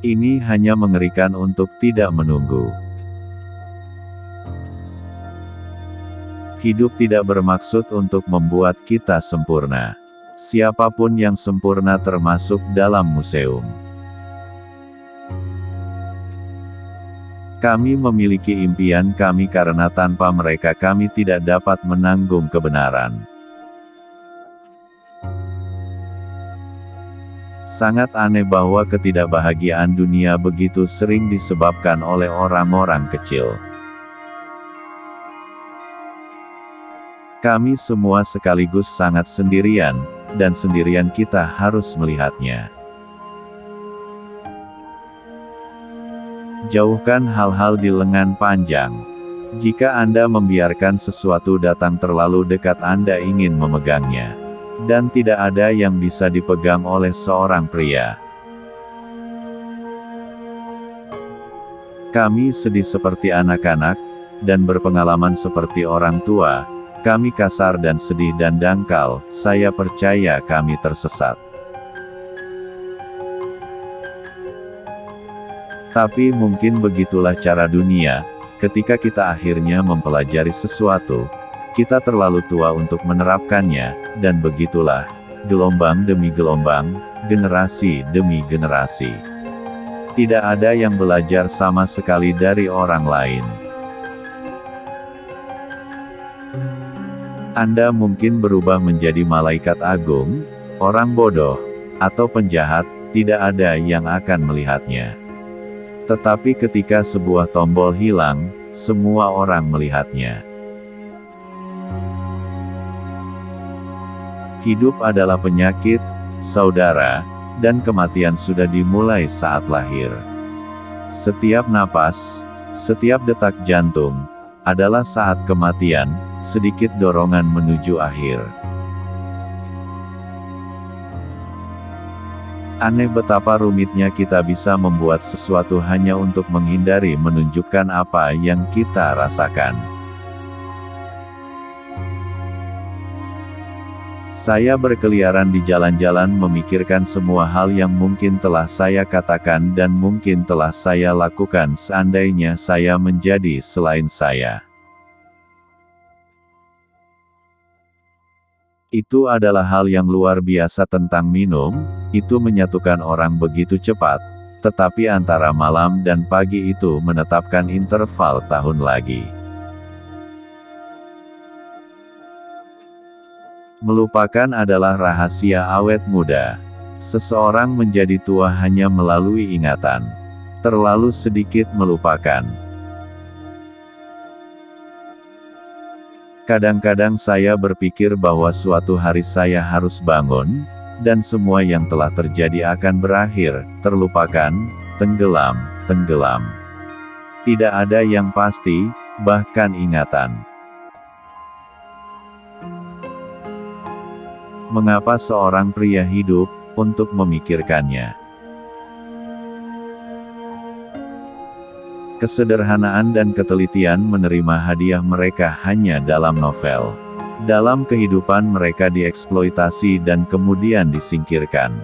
Ini hanya mengerikan untuk tidak menunggu. Hidup tidak bermaksud untuk membuat kita sempurna. Siapapun yang sempurna termasuk dalam museum. Kami memiliki impian kami karena tanpa mereka kami tidak dapat menanggung kebenaran. Sangat aneh bahwa ketidakbahagiaan dunia begitu sering disebabkan oleh orang-orang kecil. Kami semua sekaligus sangat sendirian, dan sendirian kita harus melihatnya. Jauhkan hal-hal di lengan panjang. Jika Anda membiarkan sesuatu datang terlalu dekat Anda ingin memegangnya. Dan tidak ada yang bisa dipegang oleh seorang pria. Kami sedih seperti anak-anak, dan berpengalaman seperti orang tua. Kami kasar dan sedih dan dangkal, saya percaya kami tersesat. Tapi mungkin begitulah cara dunia, ketika kita akhirnya mempelajari sesuatu, kita terlalu tua untuk menerapkannya, dan begitulah, gelombang demi gelombang, generasi demi generasi. Tidak ada yang belajar sama sekali dari orang lain. Anda mungkin berubah menjadi malaikat agung, orang bodoh, atau penjahat, tidak ada yang akan melihatnya. Tetapi ketika sebuah tombol hilang, semua orang melihatnya. Hidup adalah penyakit, saudara, dan kematian sudah dimulai saat lahir. Setiap napas, setiap detak jantung, adalah saat kematian, sedikit dorongan menuju akhir. Aneh betapa rumitnya kita bisa membuat sesuatu hanya untuk menghindari menunjukkan apa yang kita rasakan. Saya berkeliaran di jalan-jalan memikirkan semua hal yang mungkin telah saya katakan dan mungkin telah saya lakukan seandainya saya menjadi selain saya. Itu adalah hal yang luar biasa tentang minum, itu menyatukan orang begitu cepat, tetapi antara malam dan pagi itu menetapkan interval tahun lagi. Melupakan adalah rahasia awet muda. Seseorang menjadi tua hanya melalui ingatan. Terlalu sedikit melupakan. Kadang-kadang saya berpikir bahwa suatu hari saya harus bangun, dan semua yang telah terjadi akan berakhir, terlupakan, tenggelam, tenggelam. Tidak ada yang pasti, bahkan ingatan. Mengapa seorang pria hidup, untuk memikirkannya? Kesederhanaan dan ketelitian menerima hadiah mereka hanya dalam novel. Dalam kehidupan mereka dieksploitasi dan kemudian disingkirkan.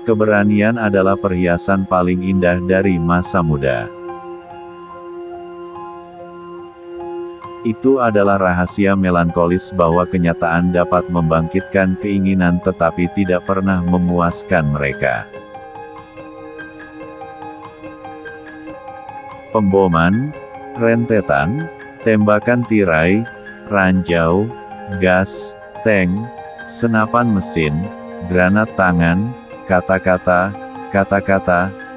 Keberanian adalah perhiasan paling indah dari masa muda. Itu adalah rahasia melankolis bahwa kenyataan dapat membangkitkan keinginan tetapi tidak pernah memuaskan mereka. Pemboman, rentetan, tembakan tirai, ranjau, gas, tank, senapan mesin, granat tangan, kata-kata,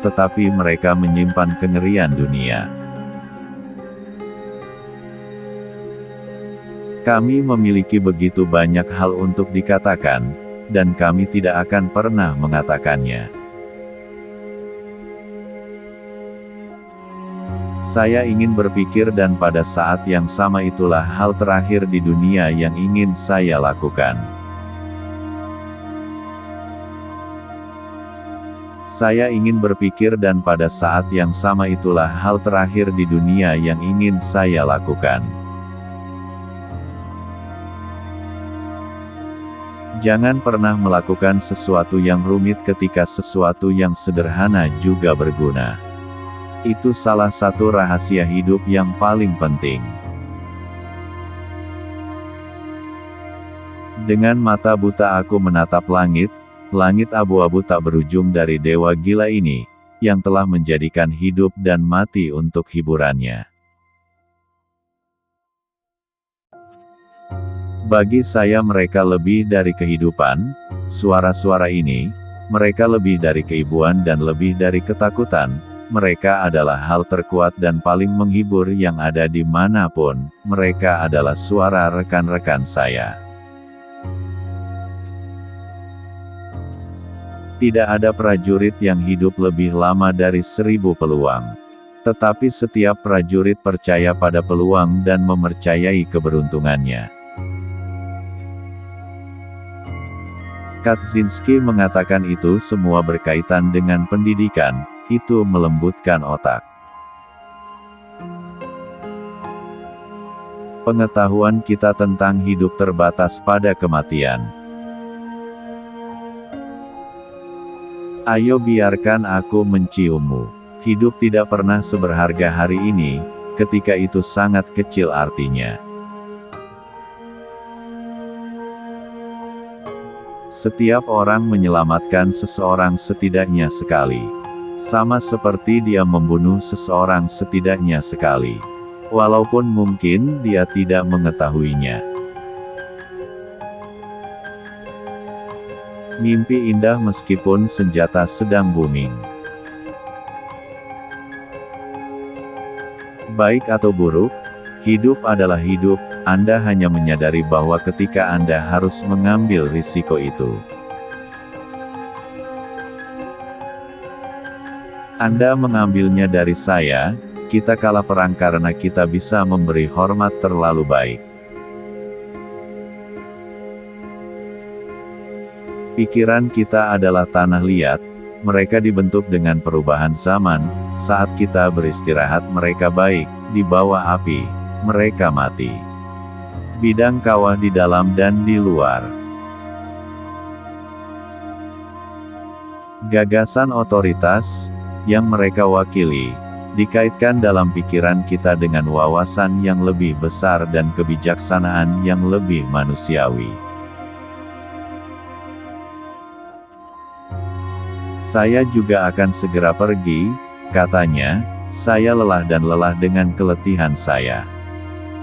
tetapi mereka menyimpan kengerian dunia. Kami memiliki begitu banyak hal untuk dikatakan, dan kami tidak akan pernah mengatakannya. Saya ingin berpikir dan pada saat yang sama itulah hal terakhir di dunia yang ingin saya lakukan. Saya ingin berpikir dan pada saat yang sama itulah hal terakhir di dunia yang ingin saya lakukan. Jangan pernah melakukan sesuatu yang rumit ketika sesuatu yang sederhana juga berguna. Itu salah satu rahasia hidup yang paling penting. Dengan mata buta aku menatap langit, langit abu-abu tak berujung dari dewa gila ini, yang telah menjadikan hidup dan mati untuk hiburannya. Bagi saya mereka lebih dari kehidupan, suara-suara ini, mereka lebih dari keibuan dan lebih dari ketakutan, mereka adalah hal terkuat dan paling menghibur yang ada di manapun, mereka adalah suara rekan-rekan saya. Tidak ada prajurit yang hidup lebih lama dari 1000 peluang. Tetapi setiap prajurit percaya pada peluang dan mempercayai keberuntungannya. Kaczynski mengatakan itu semua berkaitan dengan pendidikan, itu melembutkan otak. Pengetahuan kita tentang hidup terbatas pada kematian. Ayo biarkan aku menciummu. Hidup tidak pernah seberharga hari ini, ketika itu sangat kecil artinya. Setiap orang menyelamatkan seseorang setidaknya sekali. Sama seperti dia membunuh seseorang setidaknya sekali. Walaupun mungkin dia tidak mengetahuinya. Mimpi indah meskipun senjata sedang booming. Baik atau buruk, hidup adalah hidup, Anda hanya menyadari bahwa ketika Anda harus mengambil risiko itu. Anda mengambilnya dari saya, kita kalah perang karena kita bisa memberi hormat terlalu baik. Pikiran kita adalah tanah liat, mereka dibentuk dengan perubahan zaman, saat kita beristirahat mereka baik, di bawah api, mereka mati. Bidang kawah di dalam dan di luar. Gagasan otoritas, yang mereka wakili, dikaitkan dalam pikiran kita dengan wawasan yang lebih besar dan kebijaksanaan yang lebih manusiawi. Saya juga akan segera pergi, katanya, saya lelah dan lelah dengan keletihan saya.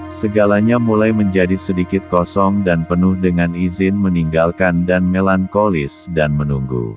Segalanya mulai menjadi sedikit kosong dan penuh dengan izin meninggalkan dan melankolis dan menunggu.